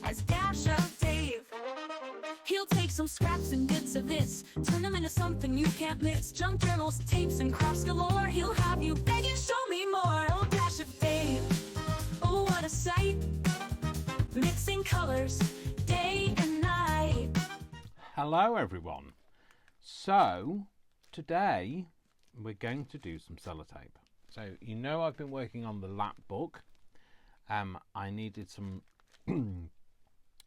has dash of Dave. He'll take some scraps and bits of this, turn them into something you can't miss. Junk journals, tapes, and crafts galore. He'll have you begging, show me more. Oh, dash of Dave, oh, what a sight. Mixing colors, day and night. Hello everyone. So, today we're going to do some sellotape. So, you know I've been working on the lap book. I needed some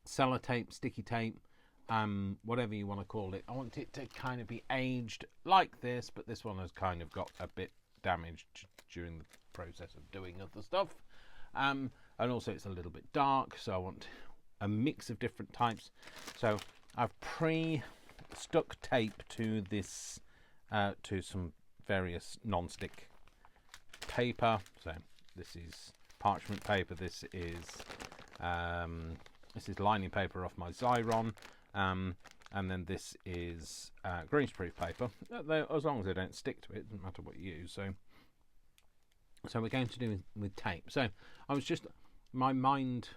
sellotape, sticky tape, whatever you want to call it. I want it to kind of be aged like this, but this one has kind of got a bit damaged during the process of doing other stuff. And also it's a little bit dark, so I want a mix of different types. So I've pre-stuck tape to this, to some various non-stick paper. So this is parchment paper, this is lining paper off my Xyron, and then this is greaseproof paper. As long as they don't stick to it, doesn't matter what you use. So we're going to do with tape. So I was just, my mind,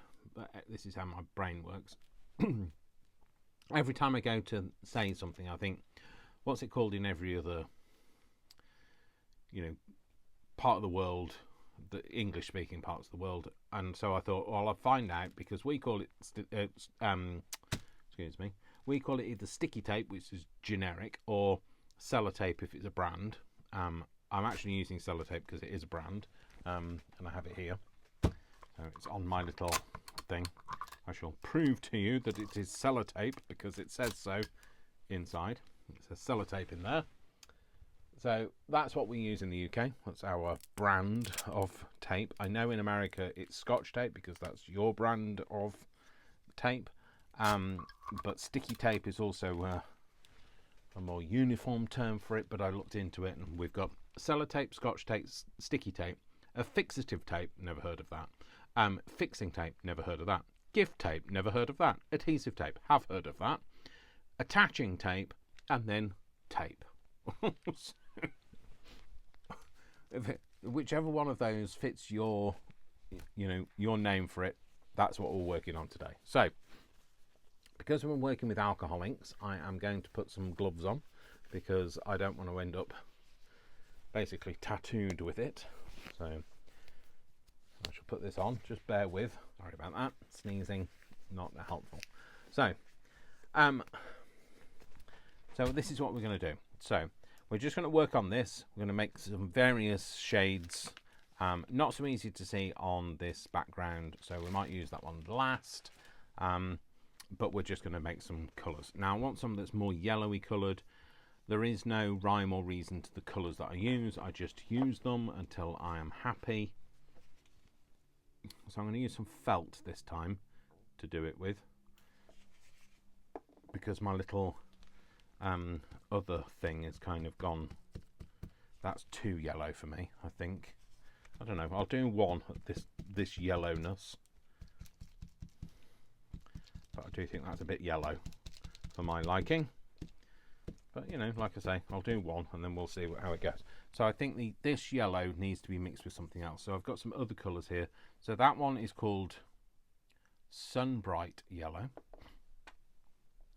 this is how my brain works. Every time I go to say something, I think, what's it called in every other, part of the world, the English speaking parts of the world? And so I thought, well, I'll find out, because we call it we call it either sticky tape, which is generic, or sellotape if it's a brand. I'm actually using sellotape because it is a brand, and I have it here. So it's on my little thing. I shall prove to you that it is sellotape because it says so inside. It says sellotape in there. So that's what we use in the UK. That's our brand of tape. I know in America it's Scotch tape because that's your brand of tape. But sticky tape is also a more uniform term for it, but I looked into it and we've got sellotape, Scotch tape, sticky tape, a fixative tape, never heard of that. Fixing tape, never heard of that. Gift tape, never heard of that. Adhesive tape, have heard of that. Attaching tape, and then tape. Whichever one of those fits your name for it, that's what we're working on today. So, because we're working with alcohol inks, I am going to put some gloves on because I don't want to end up basically tattooed with it. So I shall put this on. Just bear with. Sorry about that. Sneezing, not helpful. So this is what we're going to do. So we're just going to work on this. We're going to make some various shades. Not so easy to see on this background, so we might use that one last. But we're just going to make some colours. Now I want some that's more yellowy coloured. There is no rhyme or reason to the colours that I use. I just use them until I am happy. So I'm going to use some felt this time to do it with, because my little other thing is kind of gone. That's too yellow for me, I think. I don't know. I'll do one at this yellowness. But I do think that's a bit yellow for my liking. But, like I say, I'll do one and then we'll see how it goes. So I think this yellow needs to be mixed with something else. So I've got some other colours here. So that one is called Sunbright Yellow.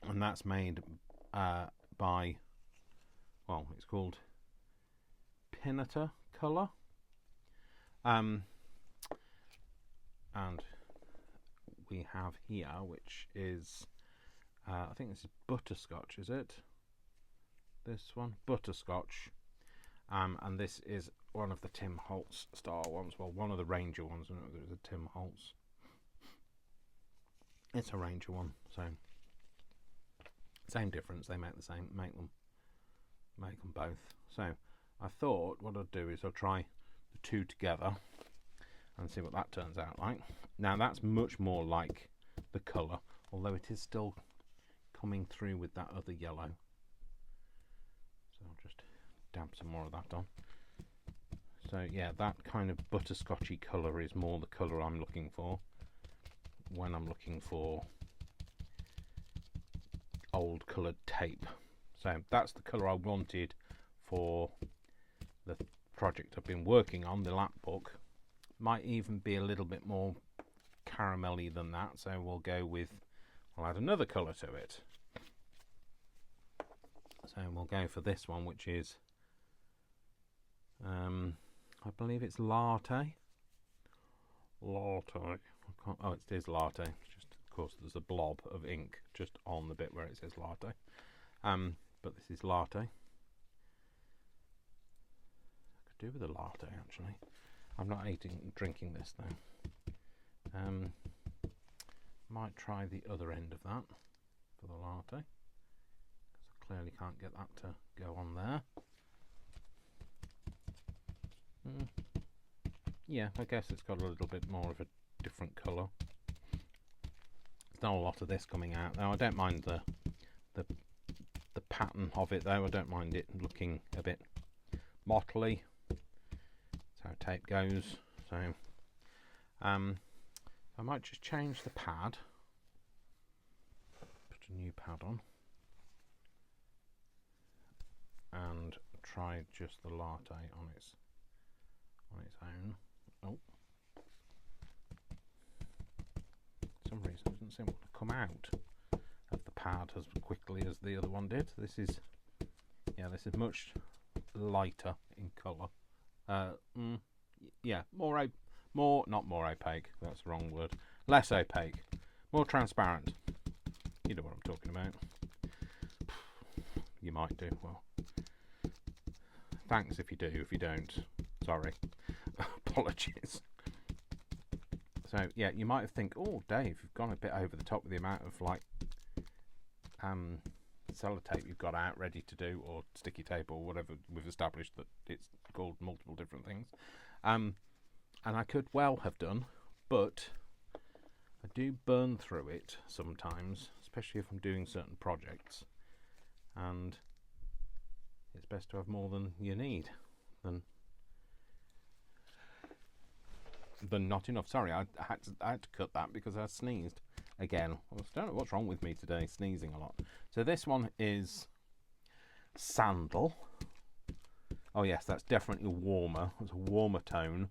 And that's made by, well, it's called Pinata Colour. And we have here, which is, I think this is butterscotch, is it? This one, butterscotch, and this is one of the Tim Holtz style ones. Well, one of the Ranger ones. I don't know if it was a Tim Holtz. It's a Ranger one, so same difference. They make them both. So I thought what I'd do is I'll try the two together and see what that turns out like. Now that's much more like the colour, although it is still coming through with that other yellow. So I'll just dab some more of that on. So yeah, that kind of butterscotchy colour is more the colour I'm looking for when I'm looking for old coloured tape. So that's the colour I wanted for the project I've been working on, the lap book. Might even be a little bit more caramelly than that, so we'll add another colour to it. So we'll go for this one, which is, I believe it's latte. Latte. Oh, it is latte. It's just, of course, there's a blob of ink just on the bit where it says latte. But this is latte. I could do with a latte, actually. I'm not drinking this though. Might try the other end of that for the latte, because I clearly can't get that to go on there. Yeah, I guess it's got a little bit more of a different colour. There's not a lot of this coming out now. I don't mind the pattern of it though. I don't mind it looking a bit mottly. That's how tape goes. So I might just change the pad. Put a new pad on. And try just the latte on its own. Oh. For some reason it doesn't seem to come out of the pad as quickly as the other one did. This is much lighter in colour. Yeah, not more opaque, that's the wrong word. Less opaque, more transparent. You know what I'm talking about. You might do. Well, thanks if you do. If you don't, sorry. Apologies. So yeah, you might think, oh Dave, you've gone a bit over the top with the amount of like sellotape you've got out ready to do, or sticky tape, or whatever. We've established that it's called multiple different things, and I could well have done, but I do burn through it sometimes, especially if I'm doing certain projects, and it's best to have more than you need than not enough. Sorry, I had to cut that because I sneezed again. I don't know what's wrong with me today, sneezing a lot. So this one is sandal. Oh yes, that's definitely warmer. It's a warmer tone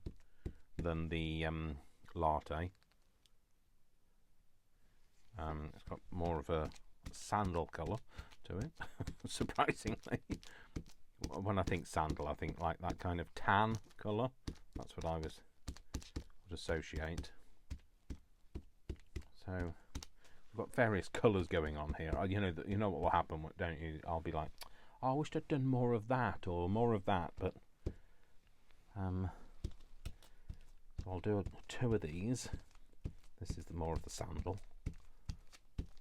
than the latte. It's got more of a sandal colour to it, surprisingly. When I think sandal, I think like that kind of tan colour. That's what I would associate. So we've got various colours going on here. You know what will happen, don't you? I'll be like, oh, I wish I'd done more of that or more of that, but so I'll do two of these. This is more of the sandal.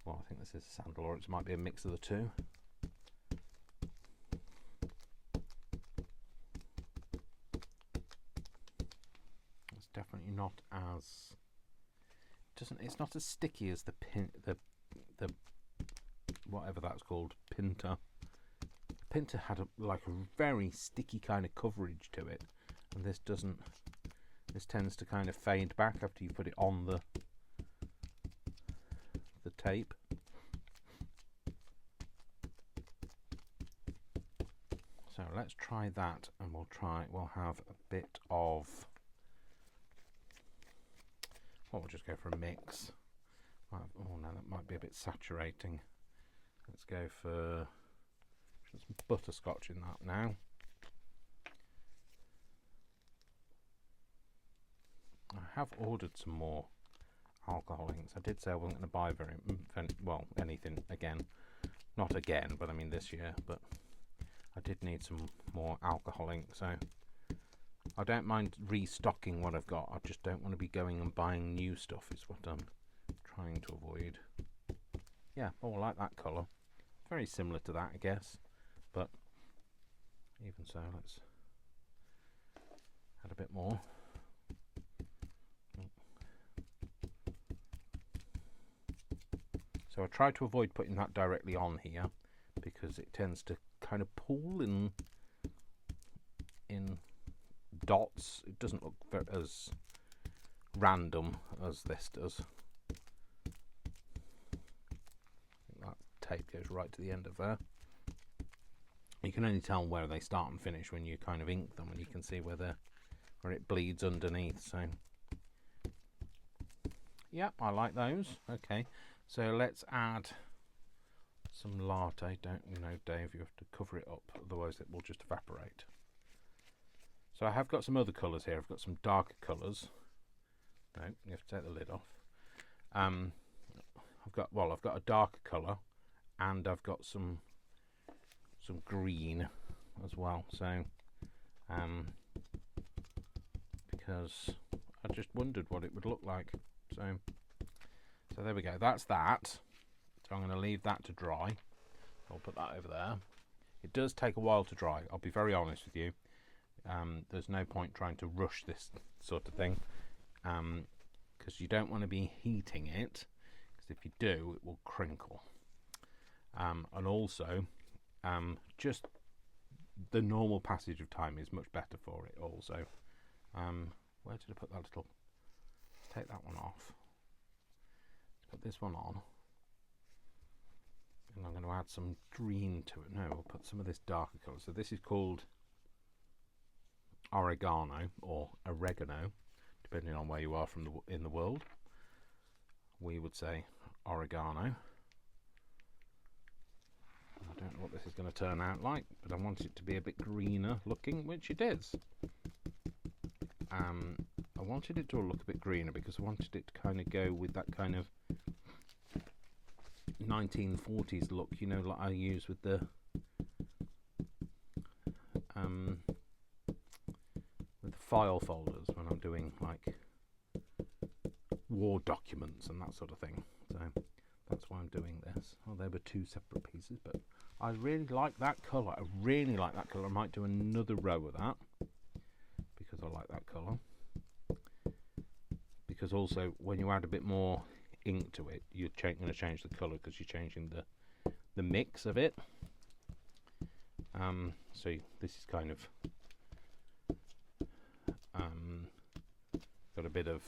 Well, I think this is sandal, or it might be a mix of the two. It's definitely not as it's not as sticky as the whatever that's called, Pinter. Pinter had a very sticky kind of coverage to it, and this doesn't. This tends to kind of fade back after you put it on the tape. So let's try that, and we'll have a bit of, well, we'll just go for a mix. Oh no, that might be a bit saturating. Let's go for some butterscotch in that now. I have ordered some more alcohol inks. I did say I wasn't going to buy anything again. Not again, but I mean this year. But I did need some more alcohol ink, so I don't mind restocking what I've got. I just don't want to be going and buying new stuff, is what I'm trying to avoid. Yeah, I like that colour. Very similar to that, I guess. But even so, let's add a bit more. So I try to avoid putting that directly on here because it tends to kind of pool in dots. It doesn't look as random as this does. That tape goes right to the end of there. You can only tell where they start and finish when you kind of ink them, and you can see where it bleeds underneath. So Yep, I like those. Okay, so let's add some latte. Don't you know, Dave, you have to cover it up, otherwise it will just evaporate. So I have got some other colours here. I've got some darker colours. No, you have to take the lid off. I've got a darker colour, and I've got some green as well. So, because I just wondered what it would look like. So there we go. That's that. So I'm going to leave that to dry. I'll put that over there. It does take a while to dry. I'll be very honest with you. There's no point trying to rush this sort of thing, because you don't want to be heating it, because if you do, it will crinkle. And also, just the normal passage of time is much better for it also. Where did I put that little... Take that one off. Put this one on. And I'm going to add some green to it. No, I'll put some of this darker colour. So this is called oregano, or oregano, depending on where you are in the world. We would say oregano. I don't know what this is going to turn out like, but I want it to be a bit greener looking, which it is. I wanted it to look a bit greener because I wanted it to kind of go with that kind of 1940s look, you know, like I use with the file folders when I'm doing like war documents and that sort of thing. So that's why I'm doing this. Oh, they were two separate pieces, but I really like that colour. I really like that colour. I might do another row of that because I like that colour. Because also when you add a bit more ink to it, you're going to change the colour because you're changing the mix of it. So this is kind of got a bit of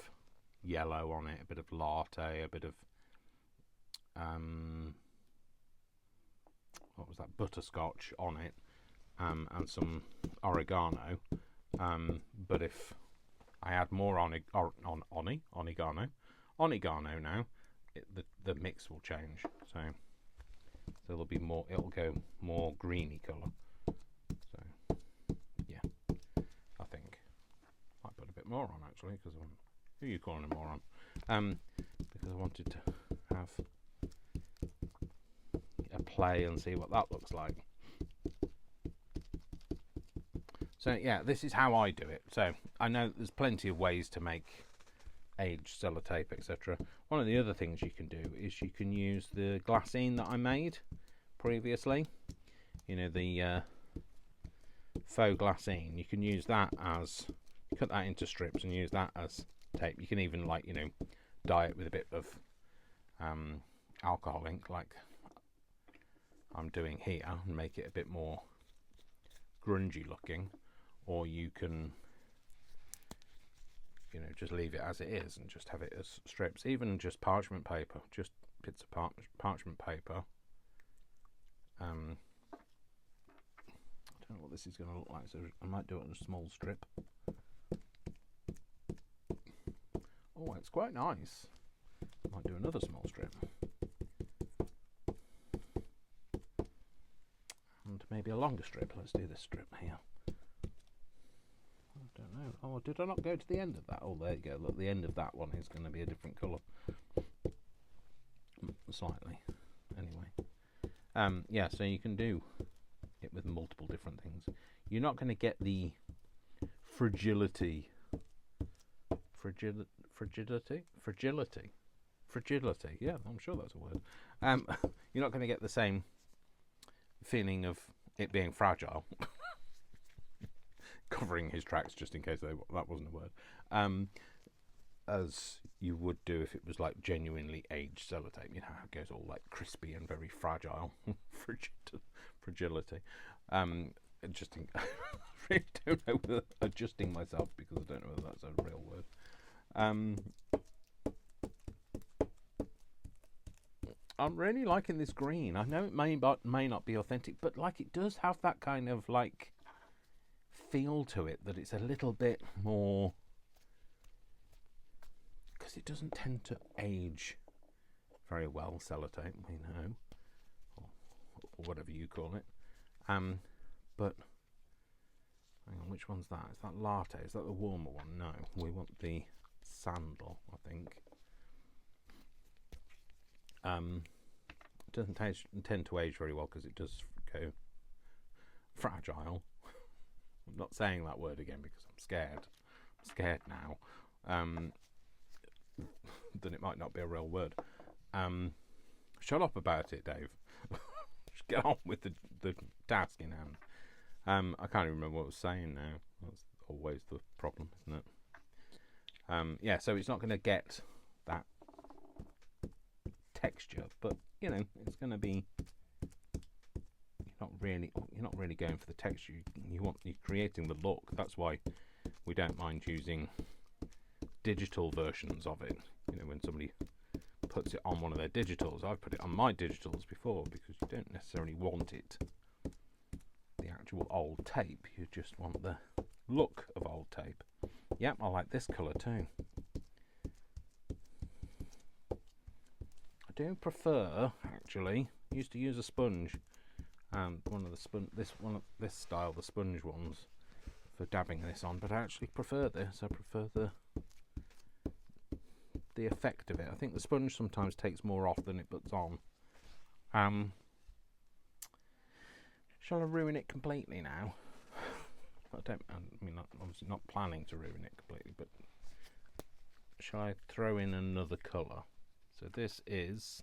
yellow on it, a bit of latte, a bit of what was that, butterscotch on it, and some oregano. But if I add more oregano now, the mix will change. So there'll be more. It'll go more greeny colour. So yeah, I think I might put a bit more on actually, because who are you calling a moron? Because I wanted to have a play and see what that looks like. So yeah, this is how I do it. So I know there's plenty of ways to make aged sellotape, etc. One of the other things you can do is you can use the glassine that I made previously. You know, the faux glassine. You can use that as, cut that into strips and use that as tape. You can even, like, you know, dye it with a bit of alcohol ink like I'm doing here and make it a bit more grungy looking, or you can, you know, just leave it as it is and just have it as strips. Even just parchment paper, just bits of parchment paper. I don't know what this is going to look like, so I might do it on a small strip. Oh, it's quite nice. I might do another small strip. And maybe a longer strip. Let's do this strip here. I don't know. Oh, did I not go to the end of that? Oh, there you go. Look, the end of that one is going to be a different colour. Slightly. Anyway. Yeah, so you can do it with multiple different things. You're not going to get the fragility. Fragility. Yeah, I'm sure that's a word. You're not going to get the same feeling of it being fragile. Covering his tracks just in case that wasn't a word. As you would do if it was like genuinely aged sellotape. You know how it goes all like crispy and very fragile. Fragility. Adjusting. I really don't know whether adjusting myself, because I don't know whether that's a real word. I'm really liking this green. I know it may not be authentic, but like it does have that kind of like feel to it, that it's a little bit more, because it doesn't tend to age very well, sellotape, we know, or whatever you call it. But hang on, which one's that? Is that latte? Is that the warmer one? No, we want the sandal, I think. It doesn't tend to age very well because it does go fragile. I'm not saying that word again because I'm scared. I'm scared now that it might not be a real word. Shut up about it, Dave. Just get on with the task in hand. I can't even remember what I was saying now. That's always the problem, isn't it? Yeah, so it's not going to get that texture, but you know, it's going to be. You're not really going for the texture. You're creating the look. That's why we don't mind using digital versions of it. You know, when somebody puts it on one of their digitals, I've put it on my digitals before because you don't necessarily want it the actual old tape. You just want the look of old tape. Yep, I like this colour too. I do prefer, actually, used to use a sponge. This style, the sponge ones, for dabbing this on, but I actually prefer this. I prefer the effect of it. I think the sponge sometimes takes more off than it puts on. Shall I ruin it completely now? I mean, I'm obviously not planning to ruin it completely, but shall I throw in another colour? So this is.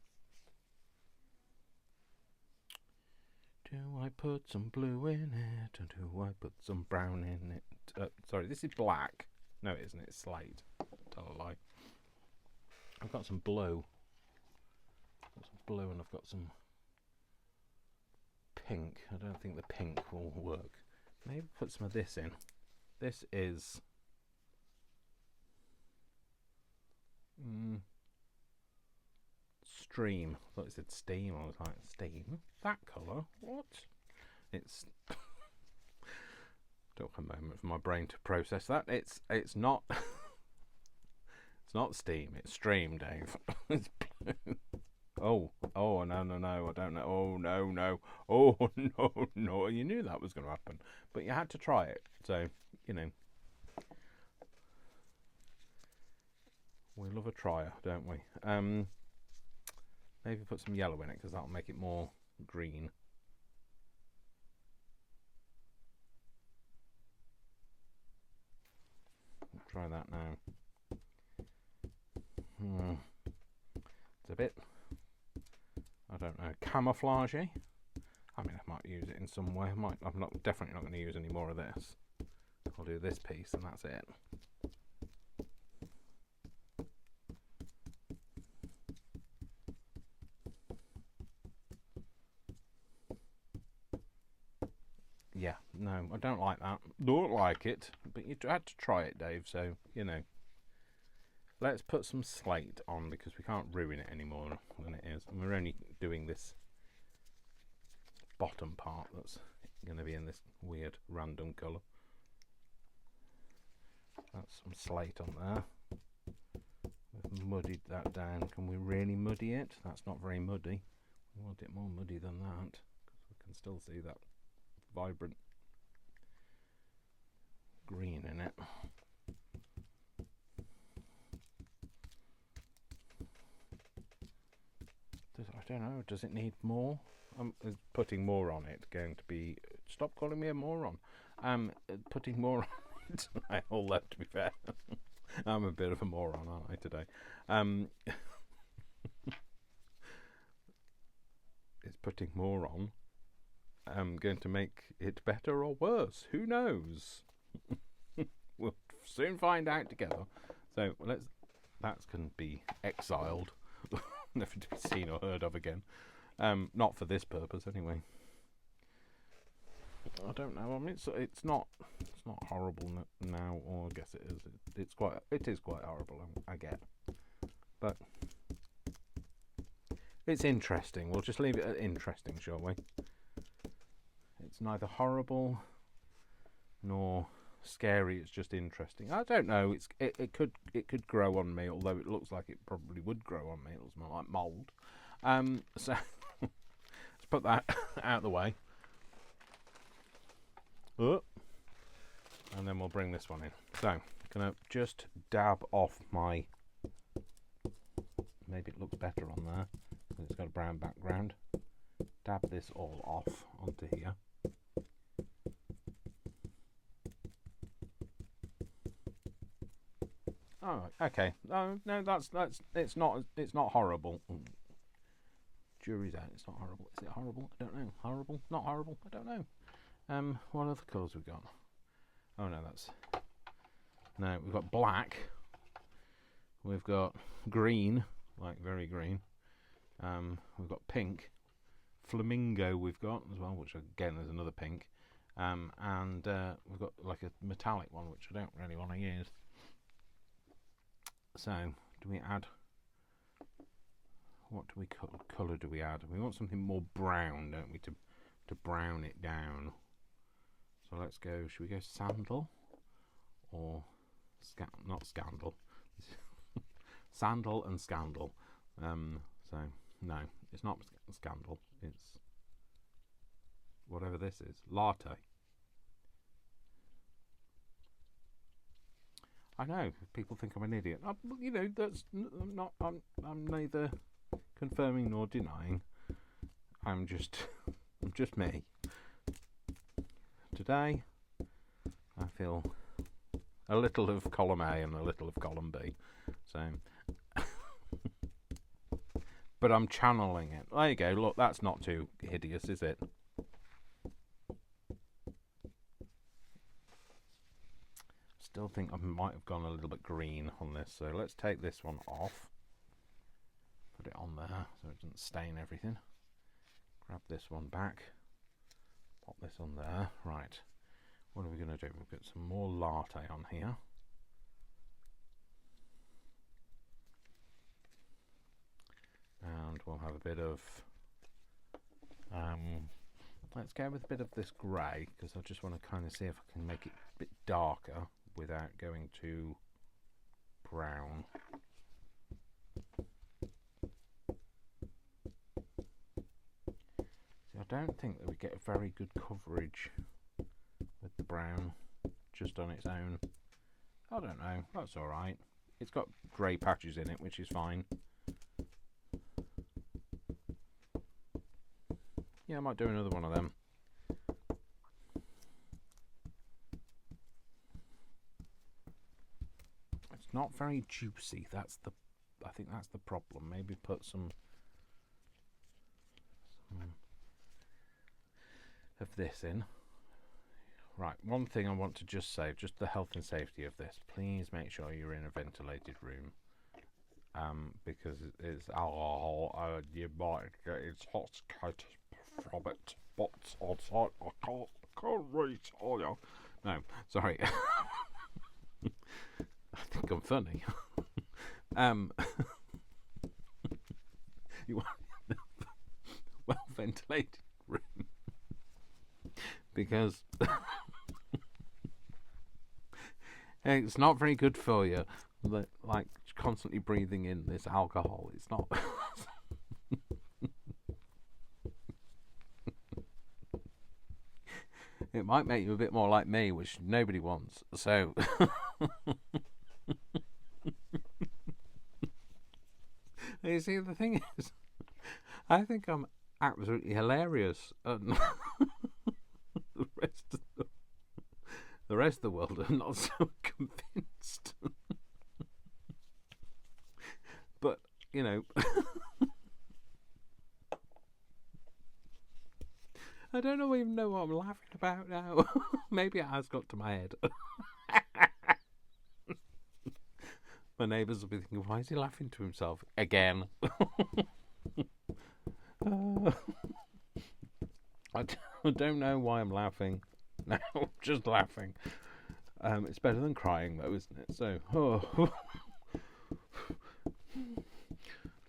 Do I put some blue in it, or do I put some brown in it? Sorry, this is black. No, it isn't. It's slate. Tell a lie. I've got some blue. And I've got some pink. I don't think the pink will work. Maybe put some of this in. This is stream. I thought it said steam. I was like, steam? That colour? What? It's took a moment for my brain to process that. It's not it's not steam, it's stream, Dave. It's blue. Oh no, I don't know. Oh no. You knew that was gonna happen. But you had to try it. So, you know. We love a trier, don't we? Maybe put some yellow in it because that'll make it more green. Try that now. It's a bit, I don't know, camouflagey. I mean, I might use it in some way. I'm definitely not going to use any more of this. I'll do this piece and that's it. Yeah, no, I don't like that. Don't like it, but you had to try it, Dave, so, you know. Let's put some slate on because we can't ruin it any more than it is. And we're only doing this bottom part that's going to be in this weird random colour. That's some slate on there. We've muddied that down. Can we really muddy it? That's not very muddy. We want it more muddy than that because we can still see that vibrant green in it. I don't know, does it need more? Is putting more on it going to be... Stop calling me a moron. Putting more on it. Although, to be fair, I'm a bit of a moron, aren't I, today? Is putting more on going to make it better or worse? Who knows? We'll soon find out together. So that can be exiled, never to be seen or heard of again. Not for this purpose, anyway. I don't know. I mean, it's not horrible now, or I guess it is. It is quite horrible. I get, but it's interesting. We'll just leave it at interesting, shall we? It's neither horrible nor scary. It's just interesting. I don't know. It could grow on me, although it looks like it probably would grow on me. It looks more like mould. So let's put that out of the way. And then we'll bring this one in. So I'm gonna just dab off my. Maybe it looks better on there because it's got a brown background. Dab this all off onto here. Oh, okay. No, that's it's not horrible. Jury's out. It's not horrible. Is it horrible? I don't know. Horrible? Not horrible? I don't know. What other colours we've got? Oh no, we've got black. We've got green, like very green. We've got pink. Flamingo we've got as well, which again there's another pink. And we've got like a metallic one, which I don't really want to use. So, do we add? What do we colour do we add? We want something more brown, don't we, to brown it down. So let's go. Should we go sandal or not scandal? Sandal and scandal. So no, it's not scandal. It's whatever this is. Latte. I know people think I'm an idiot. You know, that's not. I'm neither confirming nor denying. I'm just me. Today, I feel a little of column A and a little of column B. So, but I'm channeling it. There you go. Look, that's not too hideous, is it? Still think I might have gone a little bit green on this, so let's take this one off, put it on there so it doesn't stain everything. Grab this one back, pop this on there. Right, what are we going to do? We'll get some more latte on here. And we'll have a bit of, let's go with a bit of this grey, because I just want to kind of see if I can make it a bit darker without going too brown. See, I don't think that we get a very good coverage with the brown just on its own. I don't know, that's alright. It's got grey patches in it, which is fine. Yeah, I might do another one of them. Not very juicy. I think that's the problem. Maybe put some of this in. Right, one thing I want to just say, just the health and safety of this. Please make sure you're in a ventilated room, because it's alcohol. You might get intoxicated from it. But outside, I can't really tell you. No, sorry. I think I'm funny. You want a well ventilated room because it's not very good for you. Like constantly breathing in this alcohol. It's not. It might make you a bit more like me, which nobody wants. So. You see, the thing is, I think I'm absolutely hilarious, and the rest of the world are not so convinced. But you know, I don't even know what I'm laughing about now. Maybe it has got to my head. My neighbours will be thinking, why is he laughing to himself again? I don't know why I'm laughing. No, I'm just laughing. It's better than crying, though, isn't it? So,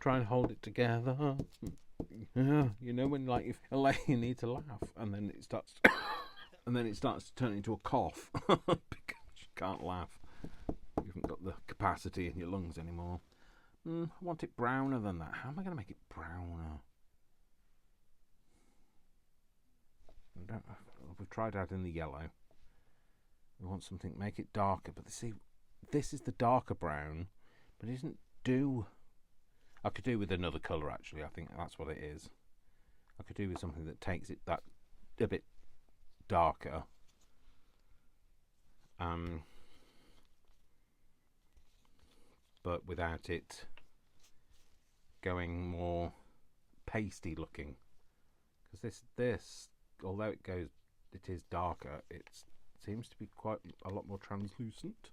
try and hold it together. Yeah, you know when like you feel like you need to laugh, and then it starts, to turn into a cough Can't laugh. You haven't got the capacity in your lungs anymore. I want it browner than that. How am I going to make it browner? We've tried adding the yellow. We want something, make it darker. But see, this is the darker brown, but it doesn't do. I could do with another colour, actually. I think that's what it is. I could do with something that takes it that a bit darker. But without it going more pasty looking. Because this, although it is darker, it seems to be quite a lot more translucent.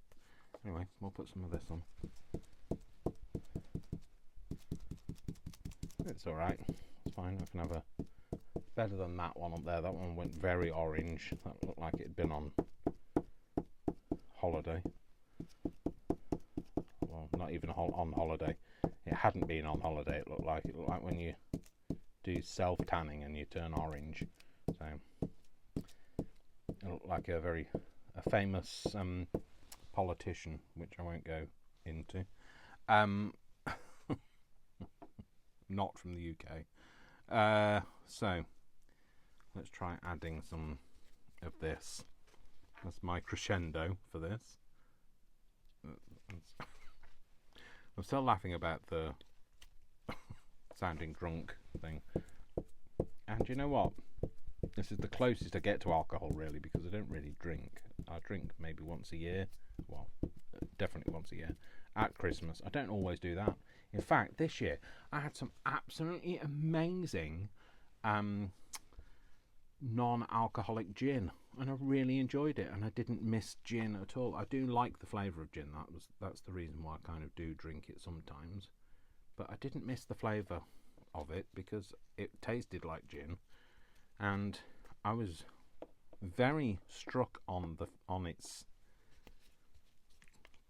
Anyway, we'll put some of this on. It's alright. It's fine. I can have a better than that one up there. That one went very orange. That looked like it had been on holiday. Well, not even on holiday. It hadn't been on holiday. It looked like when you do self tanning and you turn orange. So it looked like a famous politician, which I won't go into. Not from the UK. So let's try adding some of this. That's my crescendo for this. I'm still laughing about the sounding drunk thing. And you know what? This is the closest I get to alcohol, really, because I don't really drink. I drink maybe once a year. Well, definitely once a year. At Christmas. I don't always do that. In fact, this year I had some absolutely amazing non-alcoholic gin, and I really enjoyed it, and I didn't miss gin at all. I do like the flavour of gin. That's the reason why I kind of do drink it sometimes. But I didn't miss the flavour of it because it tasted like gin, and I was very struck on its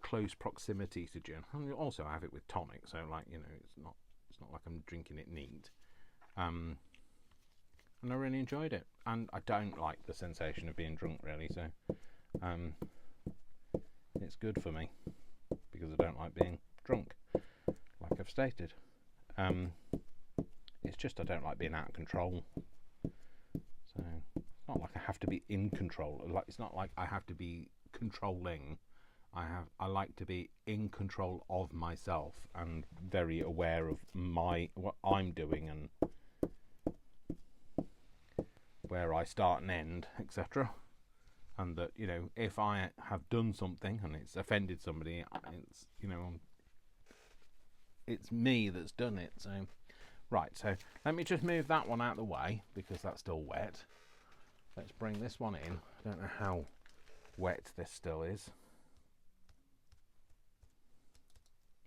close proximity to gin. And also I have it with tonic, so it's not like I'm drinking it neat. And I really enjoyed it, and I don't like the sensation of being drunk, really, so it's good for me because I don't like being drunk, like I've stated. It's just I don't like being out of control. So it's not like I have to be in control. It's not like I have to be controlling. I like to be in control of myself and very aware of what I'm doing and where I start and end, etc. And that, if I have done something and it's offended somebody, it's me that's done it. So right, so let me just move that one out of the way because that's still wet. Let's bring this one in. I don't know how wet this still is.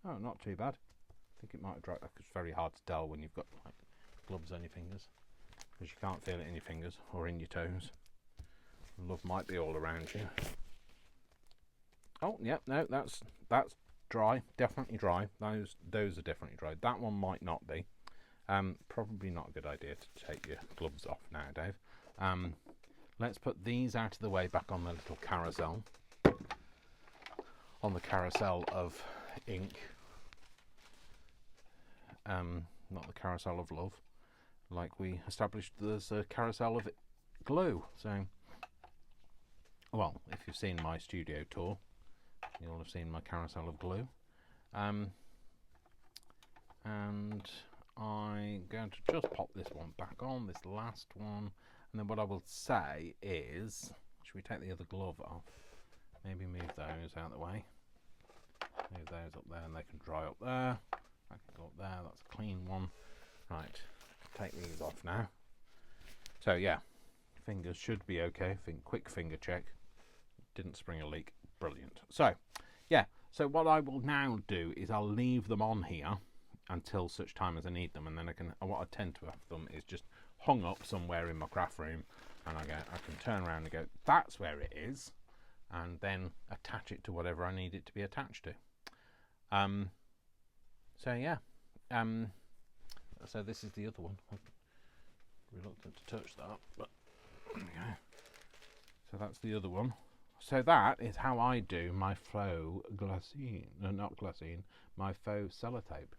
Oh, not too bad. I think it might have dried. It's very hard to tell when you've got gloves on your fingers, because you can't feel it in your fingers or in your toes. Love might be all around you. Oh, yep, no, that's dry. Definitely dry. Those are definitely dry. That one might not be. Probably not a good idea to take your gloves off now, Dave. Let's put these out of the way, back on the little carousel. On the carousel of ink. Not the carousel of love, like we established. There's a carousel of glue. So, well, if you've seen my studio tour, you'll have seen my carousel of glue. And I'm going to just pop this one back on, this last one, and then what I will say is, should we take the other glove off? Maybe move those out of the way. Move those up there, and they can dry up there. I can go up there. That's a clean one. Right, take these off now. So yeah, fingers should be okay. Quick finger check. Didn't spring a leak. Brilliant. So yeah, so what I will now do is I'll leave them on here until such time as I need them, and then what I tend to have them is just hung up somewhere in my craft room, and I can turn around and go, that's where it is, and then attach it to whatever I need it to be attached to. So yeah, so this is the other one. I'm reluctant to touch that, but there we go. So that's the other one. So that is how I do my faux glassine, no, not glassine, my faux sellotape.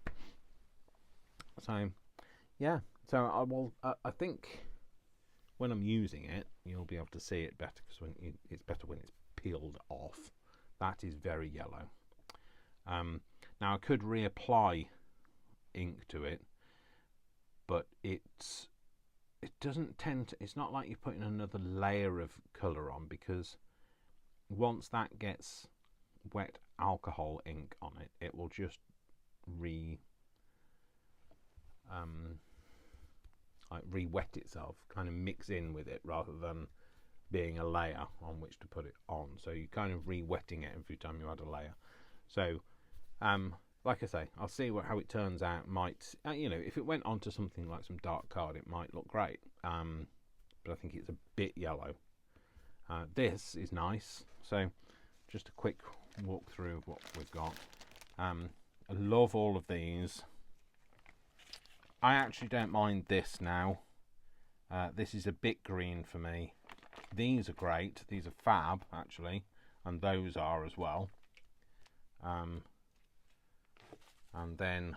So, yeah. So I will. I think when I'm using it, you'll be able to see it better because it's better when it's peeled off. That is very yellow. Now I could reapply ink to it, but it doesn't tend to. It's not like you're putting another layer of colour on, because once that gets wet alcohol ink on it, it will just re-wet itself, kind of mix in with it rather than being a layer on which to put it on. So you're kind of re-wetting it every time you add a layer. So like I say, I'll see how it turns out. Might if it went onto something like some dark card, it might look great, but I think it's a bit yellow. This is nice. So just a quick walk through of what we've got. I love all of these. I actually don't mind this now. This is a bit green for me. These are great. These are fab, actually, and those are as well. And then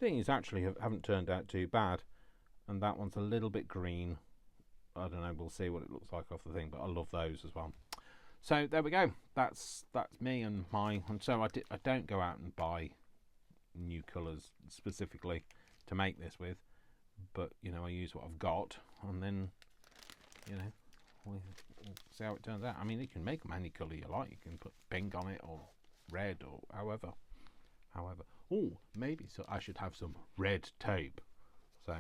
these actually haven't turned out too bad, and that one's a little bit green. I don't know, we'll see what it looks like off the thing, but I love those as well. So there we go. That's me and my. And so I don't go out and buy new colours specifically to make this with, but I use what I've got, and then we'll see how it turns out. I mean, you can make them any colour you like. You can put pink on it or red or however. Oh, maybe so I should have some red tape. So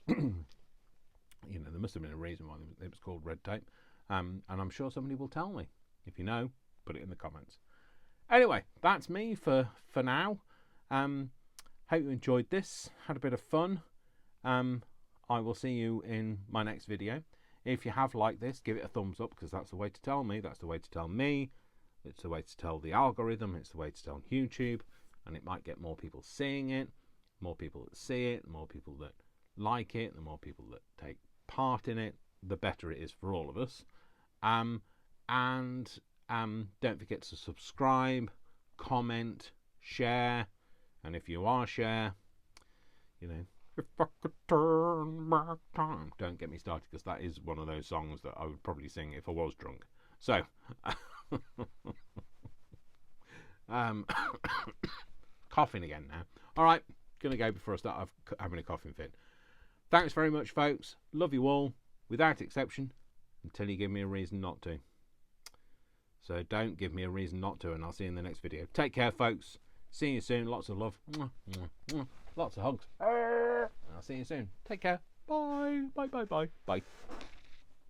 there must have been a reason why it was called red tape, and I'm sure somebody will tell me. If you know, put it in the comments. Anyway, that's me for now. Hope you enjoyed this, had a bit of fun. I will see you in my next video. If you have liked this, give it a thumbs up, because that's the way to tell me. That's the way to tell me. It's the way to tell the algorithm. It's the way to tell YouTube, and it might get more people seeing it, more people that see it, more people that like it, the more people that take part in it, the better it is for all of us. And don't forget to subscribe, comment, share, and if you are share, if I could turn back time. Don't get me started, because that is one of those songs that I would probably sing if I was drunk. So, coughing again now. All right, gonna go before I start having a coughing fit. Thanks very much, folks. Love you all, without exception, until you give me a reason not to. So don't give me a reason not to, and I'll see you in the next video. Take care, folks. See you soon. Lots of love. Lots of hugs. I'll see you soon. Take care. Bye. Bye. Bye. Bye. Bye.